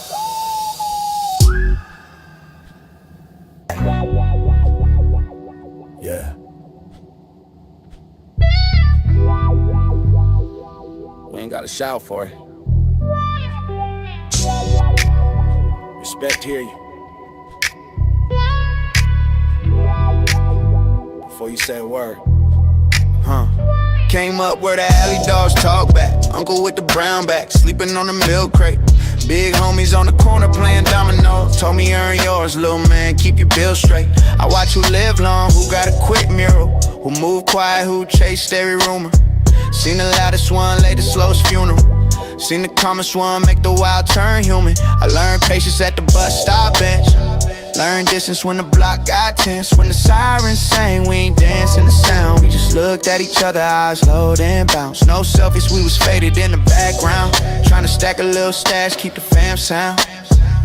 Yeah. We ain't gotta shout for it. Respect, hear you. Before you say a word. Came up where the alley dogs talk back. Uncle with the brown back, sleeping on the milk crate. Big homies on the corner playing dominoes. Told me earn yours, little man, keep your bills straight. I watch who live long, who got a quick mural, who move quiet, who chased every rumor. Seen the loudest one lay the slowest funeral. Seen the calmest one make the wild turn human. I learned patience at the bus stop bench. Learned distance when the block got tense. When the sirens sang, we ain't dancing the sound. We just looked at each other, eyes low then bounce. No selfies, we was faded in the background. Trying to stack a little stash, keep the fam sound.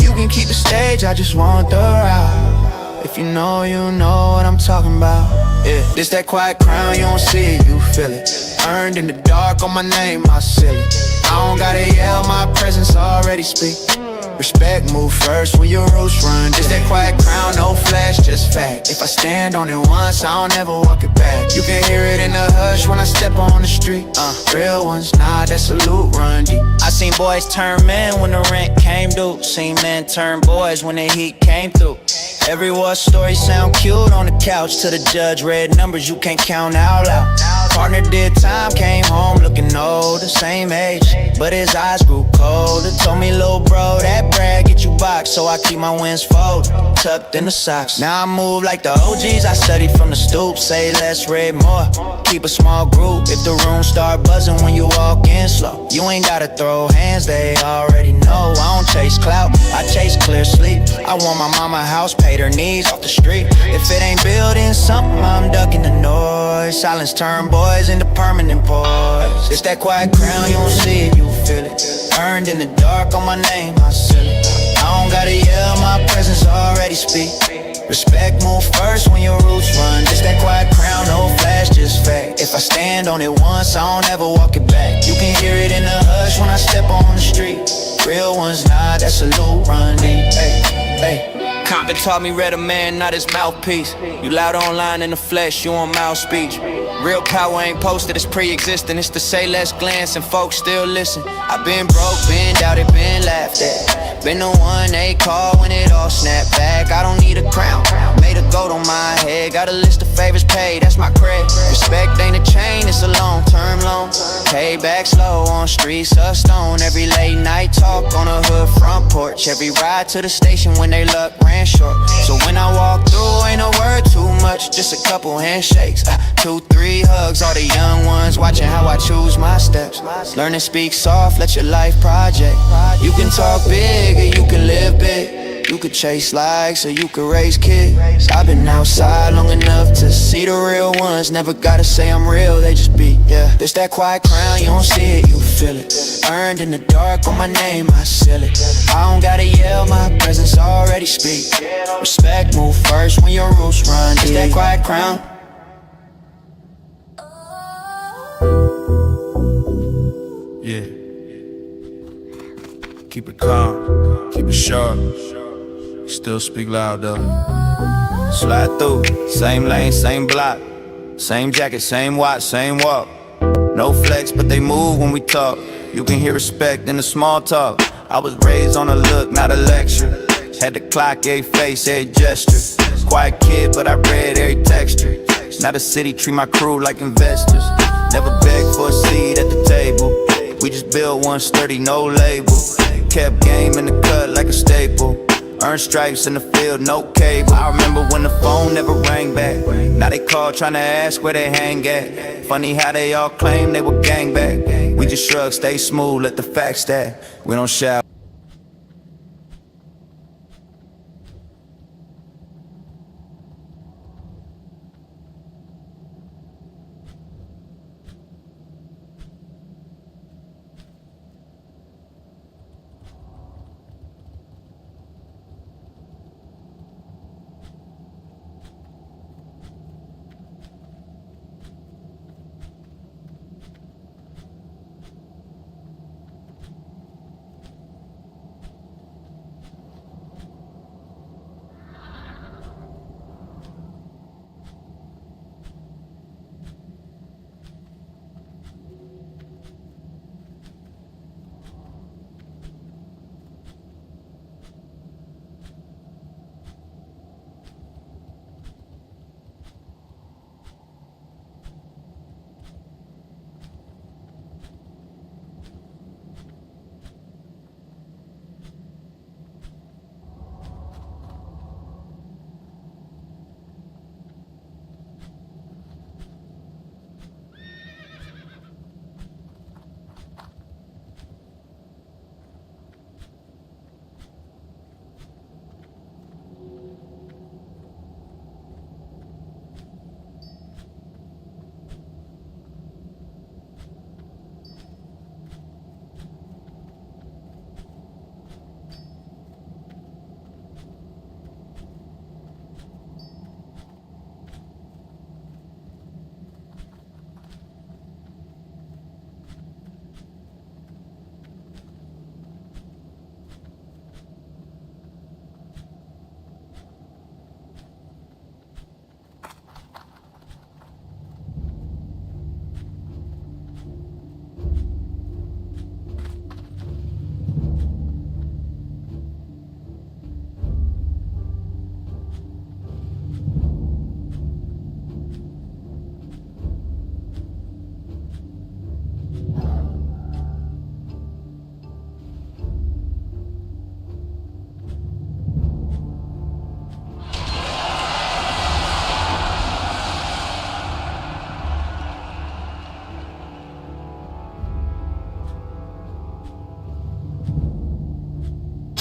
You can keep the stage, I just want the ride. If you know what I'm talking about. Yeah, this that quiet crown, you don't see it, you feel it. Earned in the dark on my name, I seal it. I don't gotta yell, my presence already speak. Respect, move first when your roots run. This that quiet crown, no flash, just fact. If I stand on it once, I don't ever walk it back. You can hear it in the hush when I step on the street. Real ones, nah, that salute run deep. I seen boys turn men when the rent came due. Seen men turn boys when the heat came through. Every war story sound cute on the couch. To the judge read numbers you can't count out loud. Partner did time, came home looking old, the same age, but his eyes grew colder. Told me, little bro, that brag get you boxed, so I keep my wins folded, tucked in the socks. Now I move like the OGs, I studied from the stoop. Say less, read more, keep a small group. If the room start buzzing when you walk in slow, you ain't gotta throw hands, they already know. I don't chase clout, I chase clear sleep. I want my mama house, paid her knees off the street. If it ain't building something, I'm ducking the noise. Silence turn boys into permanent boys. It's that quiet crown, you don't see it, you feel it. Earned in the dark on my name, I seal it. I don't gotta yell, my presence already speak. Respect, move first when your roots run. It's that quiet crown, no flash, just fact. If I stand on it once, I don't ever walk it back. You can hear it in the hush when I step on the street. Real ones, nah, that salute run deep. Hey, hey. Compton taught me read a man, not his mouthpiece. You loud online in the flesh, you on mouth speech. Real power ain't posted, it's pre-existing. It's to say less glance and folks still listen. I've been broke, been doubted, been laughed at. Been the one they call when it all snapped back. I don't need a crown, made a goat on my head. Got a list of favors paid, that's my credit. Respect ain't a chain, it's a long-term loan. Pay back slow on streets of stone. Every late night talk on a hood front porch. Every ride to the station when they luck ran short. So when I walk through, ain't no word too much, just a couple handshakes, 2-3 hugs. All the young ones watching how I choose my steps. Learn to speak soft, let your life project. You can talk big or you can live big. You could chase likes or you could raise kids. I've been outside long enough to see the real ones. Never gotta say I'm real, they just be, yeah. This that quiet crown, you don't see it, you feel it. Earned in the dark on my name, I seal it. I don't gotta yell, my presence already speak. Respect, move first when your roots run. This that quiet crown. Yeah. Keep it calm, keep it sharp. Still speak loud though. Slide through, same lane, same block. Same jacket, same watch, same walk. No flex, but they move when we talk. You can hear respect in the small talk. I was raised on a look, not a lecture. Had the clock, every face, every gesture. Quiet kid, but I read every texture. Now the city treat my crew like investors. Never begged for a seat at the table. We just built one sturdy, no label. Kept game in the cut like a staple. Earned stripes in the field, no cable. I remember when the phone never rang back. Now they call trying to ask where they hang at. Funny how they all claim they were gang back. We just shrug, stay smooth, let the facts stack. We don't shout.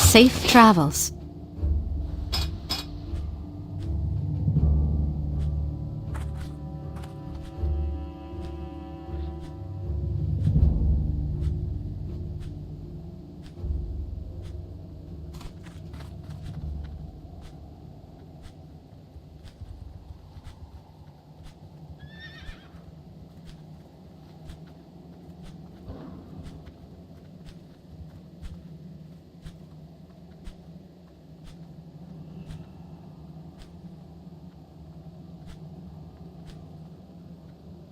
Safe travels.